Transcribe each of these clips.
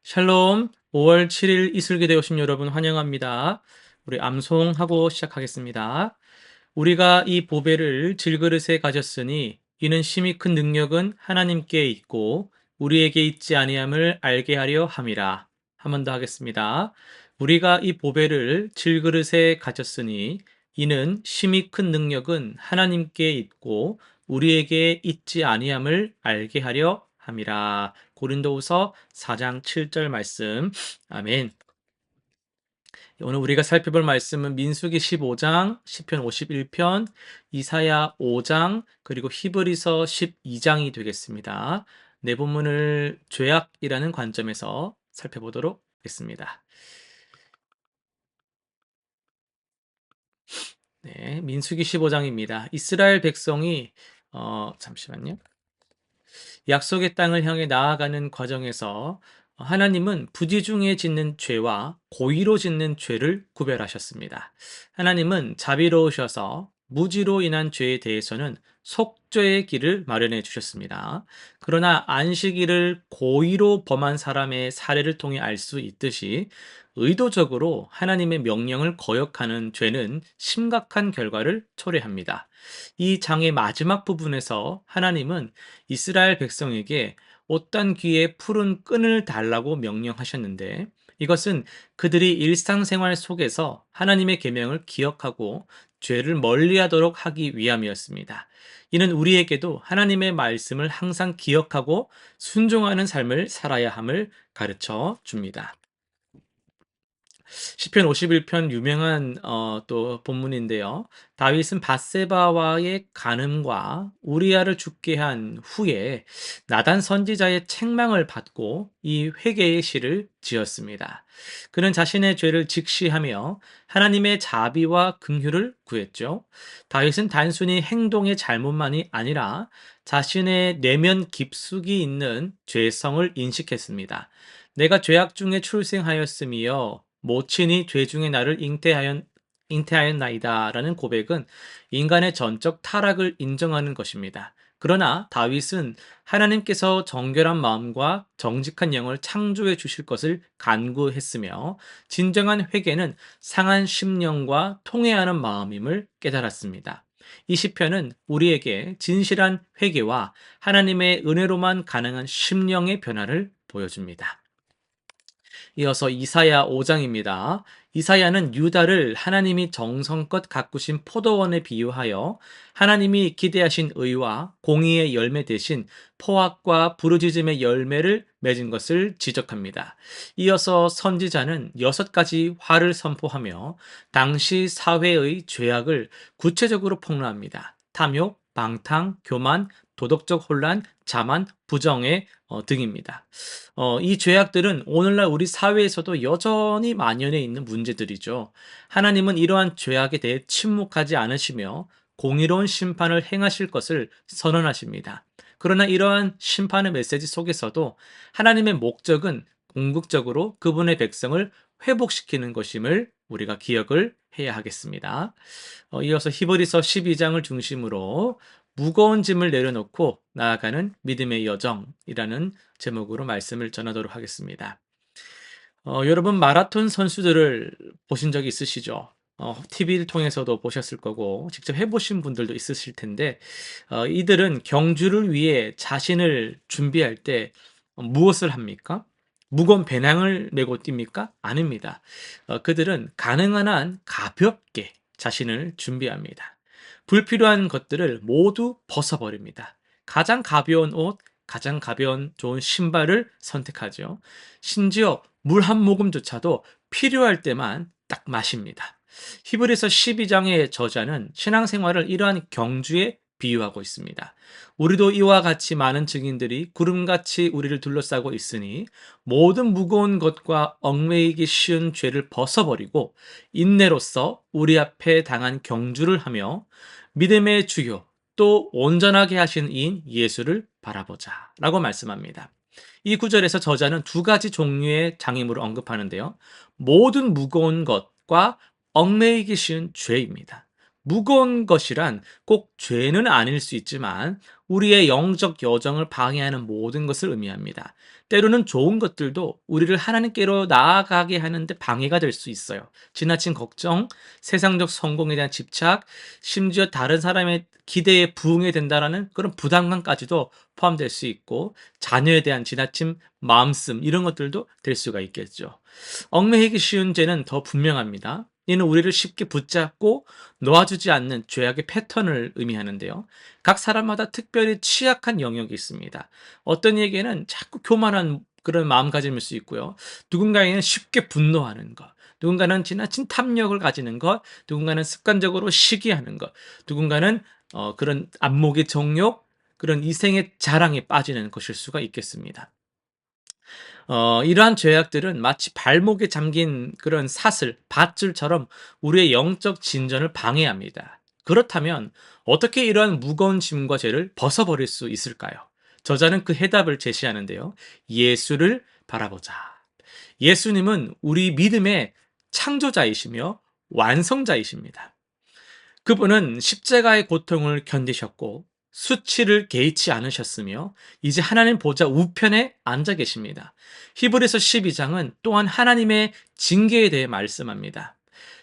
샬롬, 5월 7일 이슬기대 오신 여러분 환영합니다. 우리 암송하고 시작하겠습니다. 우리가 이 보배를 질그릇에 가졌으니 이는 심히 큰 능력은 하나님께 있고 우리에게 있지 아니함을 알게 하려 함이라. 한 번 더 하겠습니다. 우리가 이 보배를 질그릇에 가졌으니 이는 심히 큰 능력은 하나님께 있고 우리에게 있지 아니함을 알게 하려 함이라. 고린도후서 4장 7절 말씀. 아멘. 오늘 우리가 살펴볼 말씀은 민수기 15장, 시편 51편, 이사야 5장, 그리고 히브리서 12장이 되겠습니다. 내 본문을 죄악이라는 관점에서 살펴보도록 하겠습니다. 네, 민수기 15장입니다. 이스라엘 백성이 잠시만요. 약속의 땅을 향해 나아가는 과정에서 하나님은 부지 중에 짓는 죄와 고의로 짓는 죄를 구별하셨습니다. 하나님은 자비로우셔서 무지로 인한 죄에 대해서는 속죄의 길을 마련해 주셨습니다. 그러나 안식일을 고의로 범한 사람의 사례를 통해 알 수 있듯이 의도적으로 하나님의 명령을 거역하는 죄는 심각한 결과를 초래합니다. 이 장의 마지막 부분에서 하나님은 이스라엘 백성에게 옷단 귀에 푸른 끈을 달라고 명령하셨는데 이것은 그들이 일상생활 속에서 하나님의 계명을 기억하고 죄를 멀리하도록 하기 위함이었습니다. 이는 우리에게도 하나님의 말씀을 항상 기억하고 순종하는 삶을 살아야 함을 가르쳐 줍니다. 시편 51편 유명한 또 본문인데요. 다윗은 밧세바와의 간음과 우리아를 죽게 한 후에 나단 선지자의 책망을 받고 이 회개의 시를 지었습니다. 그는 자신의 죄를 직시하며 하나님의 자비와 긍휼을 구했죠. 다윗은 단순히 행동의 잘못만이 아니라 자신의 내면 깊숙이 있는 죄성을 인식했습니다. 내가 죄악 중에 출생하였으며 모친이 죄 중에 나를 잉태하였나이다라는 고백은 인간의 전적 타락을 인정하는 것입니다. 그러나 다윗은 하나님께서 정결한 마음과 정직한 영을 창조해 주실 것을 간구했으며 진정한 회개는 상한 심령과 통회하는 마음임을 깨달았습니다. 이 시편은 우리에게 진실한 회개와 하나님의 은혜로만 가능한 심령의 변화를 보여줍니다. 이어서 이사야 5장입니다. 이사야는 유다를 하나님이 정성껏 가꾸신 포도원에 비유하여 하나님이 기대하신 의와 공의의 열매 대신 포악과 부르짖음의 열매를 맺은 것을 지적합니다. 이어서 선지자는 6가지 화를 선포하며 당시 사회의 죄악을 구체적으로 폭로합니다. 탐욕, 방탕, 교만, 도덕적 혼란, 자만, 부정의 등입니다. 이 죄악들은 오늘날 우리 사회에서도 여전히 만연해 있는 문제들이죠. 하나님은 이러한 죄악에 대해 침묵하지 않으시며 공의로운 심판을 행하실 것을 선언하십니다. 그러나 이러한 심판의 메시지 속에서도 하나님의 목적은 궁극적으로 그분의 백성을 회복시키는 것임을 우리가 기억을 해야 하겠습니다. 이어서 히브리서 12장을 중심으로 무거운 짐을 내려놓고 나아가는 믿음의 여정이라는 제목으로 말씀을 전하도록 하겠습니다. 여러분 마라톤 선수들을 보신 적이 있으시죠? TV를 통해서도 보셨을 거고 직접 해보신 분들도 있으실 텐데 이들은 경주를 위해 자신을 준비할 때 무엇을 합니까? 무거운 배낭을 메고 뜁니까? 아닙니다. 그들은 가능한 한 가볍게 자신을 준비합니다. 불필요한 것들을 모두 벗어버립니다. 가장 가벼운 옷, 가장 가벼운 좋은 신발을 선택하죠. 심지어 물 한 모금조차도 필요할 때만 딱 마십니다. 히브리서 12장의 저자는 신앙생활을 이러한 경주에 비유하고 있습니다. 우리도 이와 같이 많은 증인들이 구름같이 우리를 둘러싸고 있으니 모든 무거운 것과 얽매이기 쉬운 죄를 벗어버리고 인내로써 우리 앞에 당한 경주를 하며 믿음의 주요 또 온전하게 하신 이인 예수를 바라보자 라고 말씀합니다. 이 구절에서 저자는 2가지 종류의 장애물을 언급하는데요. 모든 무거운 것과 얽매이기 쉬운 죄입니다. 무거운 것이란 꼭 죄는 아닐 수 있지만 우리의 영적 여정을 방해하는 모든 것을 의미합니다. 때로는 좋은 것들도 우리를 하나님께로 나아가게 하는데 방해가 될 수 있어요. 지나친 걱정, 세상적 성공에 대한 집착, 심지어 다른 사람의 기대에 부응해야 된다라는 그런 부담감까지도 포함될 수 있고, 자녀에 대한 지나친 마음씀, 이런 것들도 될 수가 있겠죠. 얽매이기 쉬운 죄는 더 분명합니다. 이는 우리를 쉽게 붙잡고 놓아주지 않는 죄악의 패턴을 의미하는데요. 각 사람마다 특별히 취약한 영역이 있습니다. 어떤 이에게는 자꾸 교만한 그런 마음가짐일 수 있고요. 누군가에게는 쉽게 분노하는 것, 누군가는 지나친 탐욕을 가지는 것, 누군가는 습관적으로 시기하는 것, 누군가는 그런 안목의 정욕, 그런 이생의 자랑에 빠지는 것일 수가 있겠습니다. 이러한 죄악들은 마치 발목에 잠긴 그런 사슬, 밧줄처럼 우리의 영적 진전을 방해합니다. 그렇다면 어떻게 이러한 무거운 짐과 죄를 벗어버릴 수 있을까요? 저자는 그 해답을 제시하는데요. 예수를 바라보자. 예수님은 우리 믿음의 창조자이시며 완성자이십니다. 그분은 십자가의 고통을 견디셨고 수치를 개의치 않으셨으며 이제 하나님 보좌 우편에 앉아 계십니다. 히브리서 12장은 또한 하나님의 징계에 대해 말씀합니다.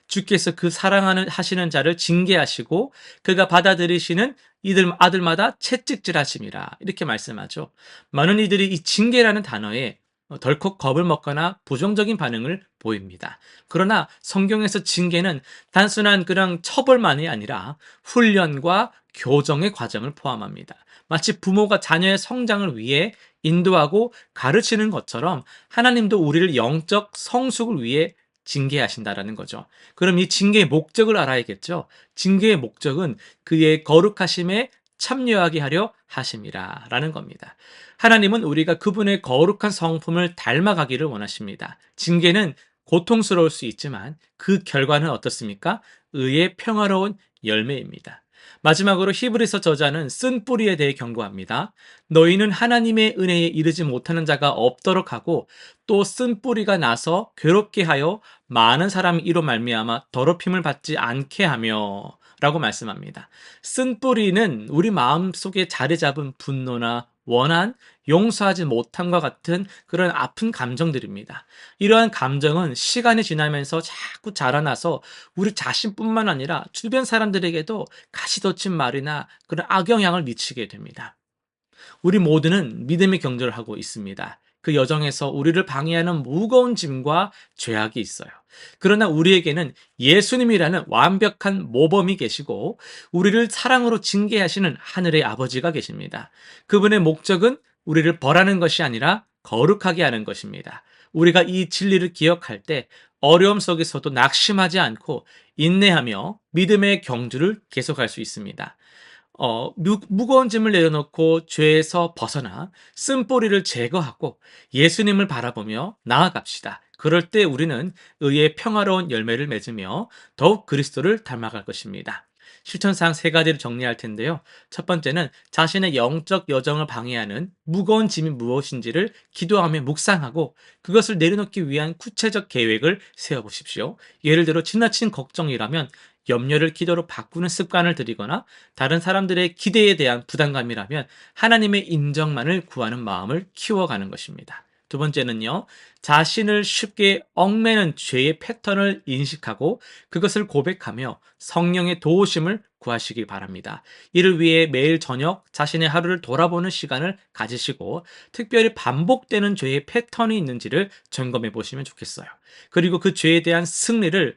주께서 그 사랑하는 하시는 자를 징계하시고 그가 받아들이시는 이들 아들마다 채찍질하심이라, 이렇게 말씀하죠. 많은 이들이 이 징계라는 단어에 덜컥 겁을 먹거나 부정적인 반응을 보입니다. 그러나 성경에서 징계는 단순한 그런 처벌만이 아니라 훈련과 교정의 과정을 포함합니다. 마치 부모가 자녀의 성장을 위해 인도하고 가르치는 것처럼 하나님도 우리를 영적 성숙을 위해 징계하신다라는 거죠. 그럼 이 징계의 목적을 알아야겠죠. 징계의 목적은 그의 거룩하심에 참여하게 하려 하심이라라는 겁니다. 하나님은 우리가 그분의 거룩한 성품을 닮아가기를 원하십니다. 징계는 고통스러울 수 있지만 그 결과는 어떻습니까? 의의 평화로운 열매입니다. 마지막으로 히브리서 저자는 쓴 뿌리에 대해 경고합니다. 너희는 하나님의 은혜에 이르지 못하는 자가 없도록 하고 또 쓴 뿌리가 나서 괴롭게 하여 많은 사람이 이로 말미암아 더럽힘을 받지 않게 하며 라고 말씀합니다. 쓴 뿌리는 우리 마음속에 자리 잡은 분노나 원한, 용서하지 못함과 같은 그런 아픈 감정들입니다. 이러한 감정은 시간이 지나면서 자꾸 자라나서 우리 자신뿐만 아니라 주변 사람들에게도 가시돋친 말이나 그런 악영향을 미치게 됩니다. 우리 모두는 믿음의 경주를 하고 있습니다. 그 여정에서 우리를 방해하는 무거운 짐과 죄악이 있어요. 그러나 우리에게는 예수님이라는 완벽한 모범이 계시고 우리를 사랑으로 징계하시는 하늘의 아버지가 계십니다. 그분의 목적은 우리를 벌하는 것이 아니라 거룩하게 하는 것입니다. 우리가 이 진리를 기억할 때 어려움 속에서도 낙심하지 않고 인내하며 믿음의 경주를 계속할 수 있습니다. 무거운 짐을 내려놓고 죄에서 벗어나 쓴뿌리를 제거하고 예수님을 바라보며 나아갑시다. 그럴 때 우리는 의의 평화로운 열매를 맺으며 더욱 그리스도를 닮아갈 것입니다. 실천사항 세 가지를 정리할 텐데요. 첫 번째는 자신의 영적 여정을 방해하는 무거운 짐이 무엇인지를 기도하며 묵상하고 그것을 내려놓기 위한 구체적 계획을 세워보십시오. 예를 들어 지나친 걱정이라면 염려를 기도로 바꾸는 습관을 들이거나 다른 사람들의 기대에 대한 부담감이라면 하나님의 인정만을 구하는 마음을 키워가는 것입니다. 두 번째는요, 자신을 쉽게 얽매는 죄의 패턴을 인식하고 그것을 고백하며 성령의 도우심을 구하시기 바랍니다. 이를 위해 매일 저녁 자신의 하루를 돌아보는 시간을 가지시고 특별히 반복되는 죄의 패턴이 있는지를 점검해 보시면 좋겠어요. 그리고 그 죄에 대한 승리를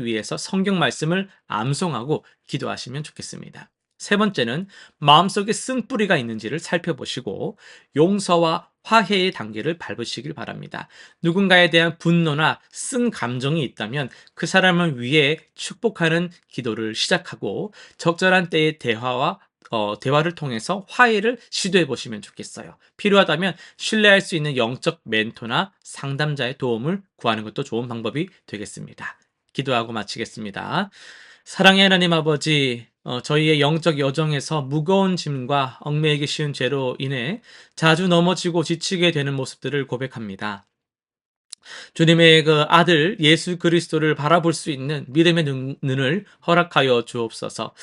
위해서 성경 말씀을 암송하고 기도하시면 좋겠습니다. 세 번째는 마음속에 쓴뿌리가 있는지를 살펴보시고 용서와 화해의 단계를 밟으시길 바랍니다. 누군가에 대한 분노나 쓴 감정이 있다면 그 사람을 위해 축복하는 기도를 시작하고 적절한 때의 대화를 통해서 화해를 시도해 보시면 좋겠어요. 필요하다면 신뢰할 수 있는 영적 멘토나 상담자의 도움을 구하는 것도 좋은 방법이 되겠습니다. 기도하고 마치겠습니다. 사랑의 하나님 아버지, 저희의 영적 여정에서 무거운 짐과 얽매이기 쉬운 죄로 인해 자주 넘어지고 지치게 되는 모습들을 고백합니다. 주님의 그 아들 예수 그리스도를 바라볼 수 있는 믿음의 눈을 허락하여 주옵소서.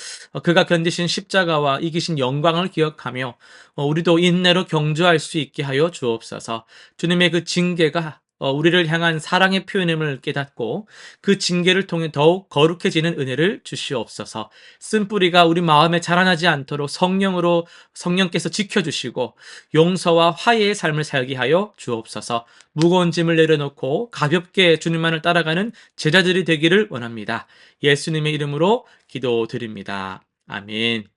그가 견디신 십자가와 이기신 영광을 기억하며 우리도 인내로 경주할 수 있게 하여 주옵소서. 주님의 그 징계가 우리를 향한 사랑의 표현임을 깨닫고 그 징계를 통해 더욱 거룩해지는 은혜를 주시옵소서. 쓴뿌리가 우리 마음에 자라나지 않도록 성령께서 지켜주시고 용서와 화해의 삶을 살게 하여 주옵소서. 무거운 짐을 내려놓고 가볍게 주님만을 따라가는 제자들이 되기를 원합니다. 예수님의 이름으로 기도드립니다. 아멘.